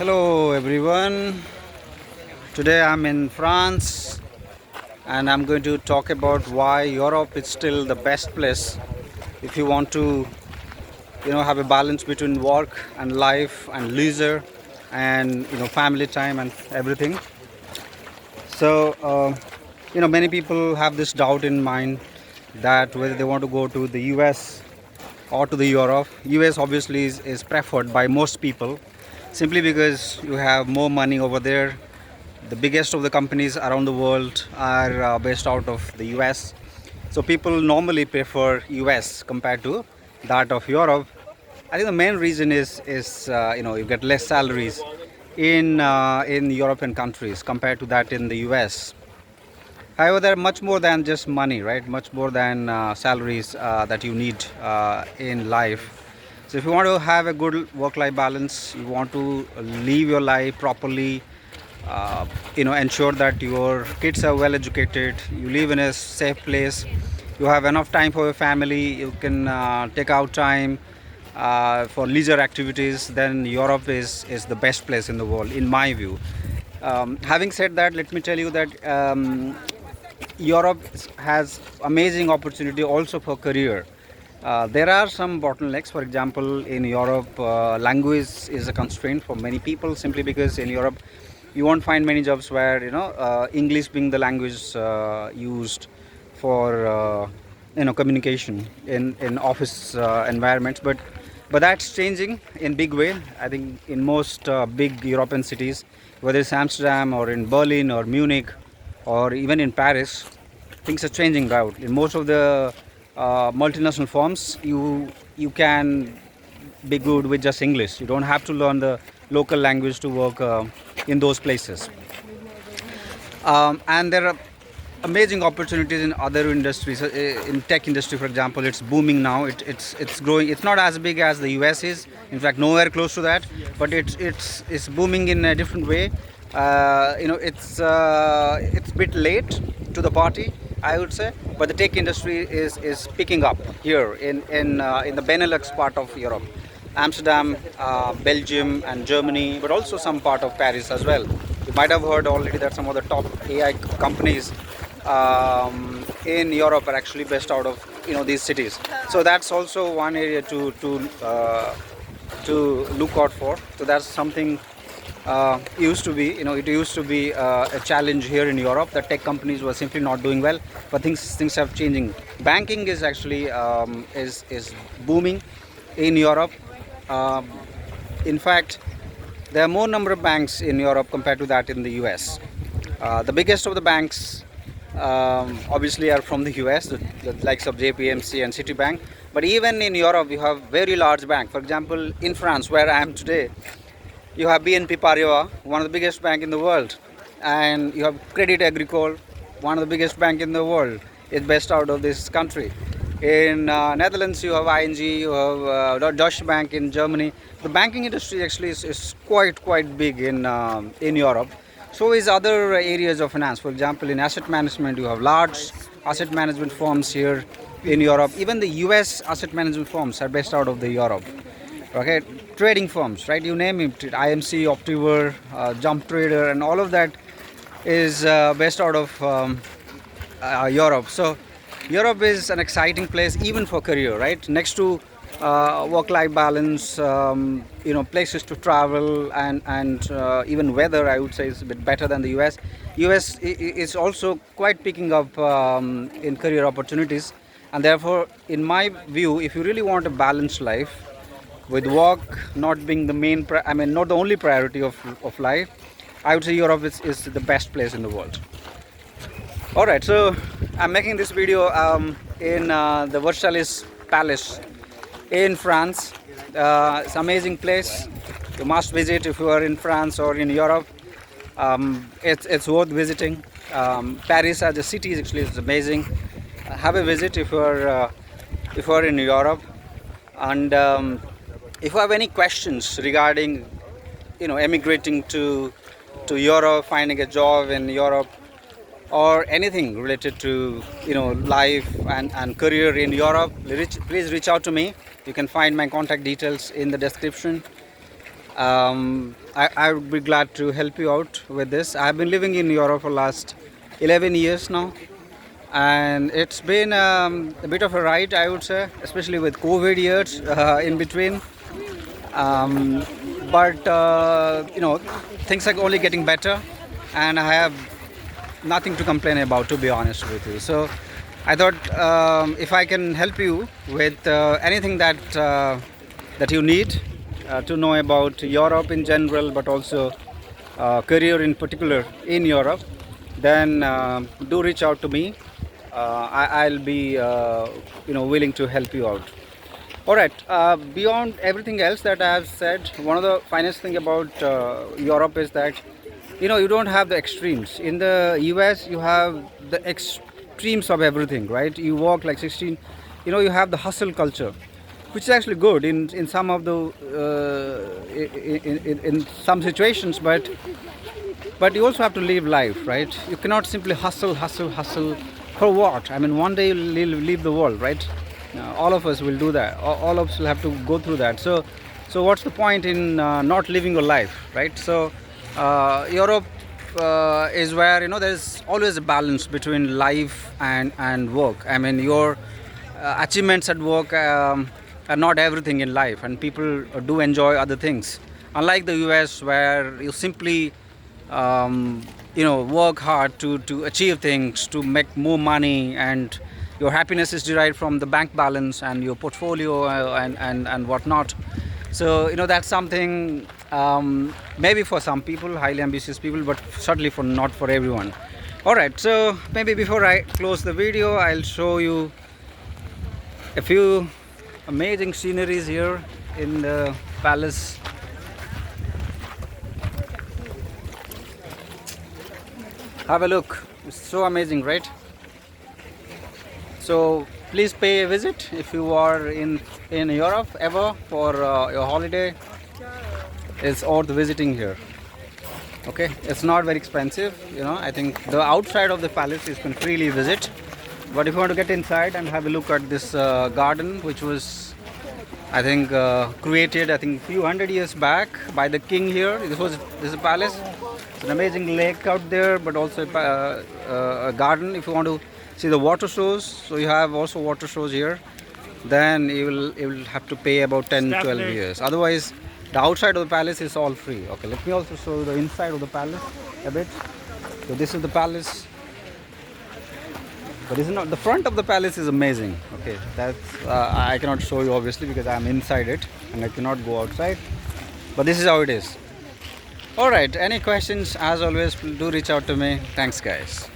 Hello everyone. Today I'm in France and I'm going to talk about why Europe is still the best place if you want to have a balance between work and life and leisure and family time and everything. So many people have this doubt in mind that whether they want to go to the US or to the Europe. US obviously is preferred by most people simply because you have more money over there. The biggest of the companies around the world are based out of the US. So people normally prefer US compared to that of Europe. I think the main reason is you get less salaries in European countries compared to that in the US. However, there are much more than just money, right? Much more than salaries that you need in life. So, if you want to have a good work-life balance, you want to live your life properly, ensure that your kids are well educated, you live in a safe place, you have enough time for your family, you can take out time for leisure activities, then Europe is the best place in the world, in my view. Having said that, let me tell you that Europe has amazing opportunity also for career. There are some bottlenecks. For example, in Europe, language is a constraint for many people simply because in Europe you won't find many jobs where English being the language used for communication in office environments. But that's changing in big way. I think in most big European cities, whether it's Amsterdam or in Berlin or Munich or even in Paris, things are changing now. In most of the multinational firms, you can be good with just English. You don't have to learn the local language to work in those places. And there are amazing opportunities in other industries. In tech industry, for example, it's booming now. It's growing. It's not as big as the US is. In fact, nowhere close to that. But it's booming in a different way. It's a bit late to the party, I would say. But the tech industry is picking up here in the Benelux part of Europe. Amsterdam, Belgium, and Germany, but also some part of Paris as well. You might have heard already that some of the top AI companies in Europe are actually based out of these cities. So that's also one area to look out for. So that's something used to be it used to be a challenge here in Europe that tech companies were simply not doing well, but things have changing. Banking is actually is booming in Europe. In fact, there are more number of banks in Europe compared to that in the US. The biggest of the banks obviously are from the US, the likes of JPMC and Citibank. But even in Europe, you have very large banks. For example, in France, where I am today, you have BNP Paribas, one of the biggest bank in the world, and you have Credit Agricole, one of the biggest bank in the world. It's based out of this country. In Netherlands, you have ING, you have Deutsche Bank in Germany. The banking industry actually is quite big in Europe. So is other areas of finance. For example, in asset management, you have large asset management firms here in Europe. Even the US asset management firms are based out of the Europe. Okay, trading firms, right? You name it, IMC, Optiver, Jump Trader, and all of that is based out of Europe. So Europe is an exciting place even for career, right? Next to work-life balance, places to travel, and even weather, I would say, is a bit better than the US. US is also quite picking up in career opportunities, and therefore, in my view, if you really want a balanced life, with work not being the main, not the only priority of life, I would say Europe is the best place in the world. All right, so I'm making this video in the Versailles Palace in France. It's an amazing place. You must visit if you are in France or in Europe. It's worth visiting. Paris as a city actually is amazing. Have a visit if you are in Europe. And if you have any questions regarding emigrating to Europe, finding a job in Europe, or anything related to life and career in Europe, please reach out to me. You can find my contact details in the description. I would be glad to help you out with this. I've been living in Europe for last 11 years now, and it's been a bit of a ride, I would say, especially with COVID years in between. Um, but things are only getting better, and I have nothing to complain about, to be honest with you. So I thought if I can help you with anything that you need to know about Europe in general, but also career in particular in Europe, then do reach out to me. I'll be willing to help you out. All right. Beyond everything else that I have said, one of the finest thing about Europe is that you don't have the extremes. In the US, you have the extremes of everything, right? You walk like 16. You have the hustle culture, which is actually good in some of the in some situations, but you also have to live life, right? You cannot simply hustle, hustle, hustle. For what? I mean, one day you'll leave the world, right? All of us will do that. All of us will have to go through that. So what's the point in not living your life, right? So Europe is where there's always a balance between life and work. I mean, your achievements at work are not everything in life, and people do enjoy other things. Unlike the US, where you simply work hard to achieve things, to make more money, and your happiness is derived from the bank balance and your portfolio and whatnot. So that's something maybe for some people, highly ambitious people, but certainly not for everyone. All right, so maybe before I close the video, I'll show you a few amazing sceneries here in the palace. Have a look. It's so amazing, right? So please pay a visit if you are in Europe ever for your holiday. It's worth visiting here. Okay, it's not very expensive. I think the outside of the palace you can freely visit, but if you want to get inside and have a look at this garden, which was I think created a few hundred years back by the king here. This is a palace. It's an amazing lake out there, but also a garden. If you want to see the water shows, so you have also water shows here. Then you will have to pay about 10-12 years. Otherwise, the outside of the palace is all free. Okay, let me also show you the inside of the palace a bit. So this is the palace. But this is not the front of the palace is amazing. Okay, that's I cannot show you obviously because I'm inside it and I cannot go outside. But this is how it is. All right. Any questions? As always, do reach out to me. Thanks, guys.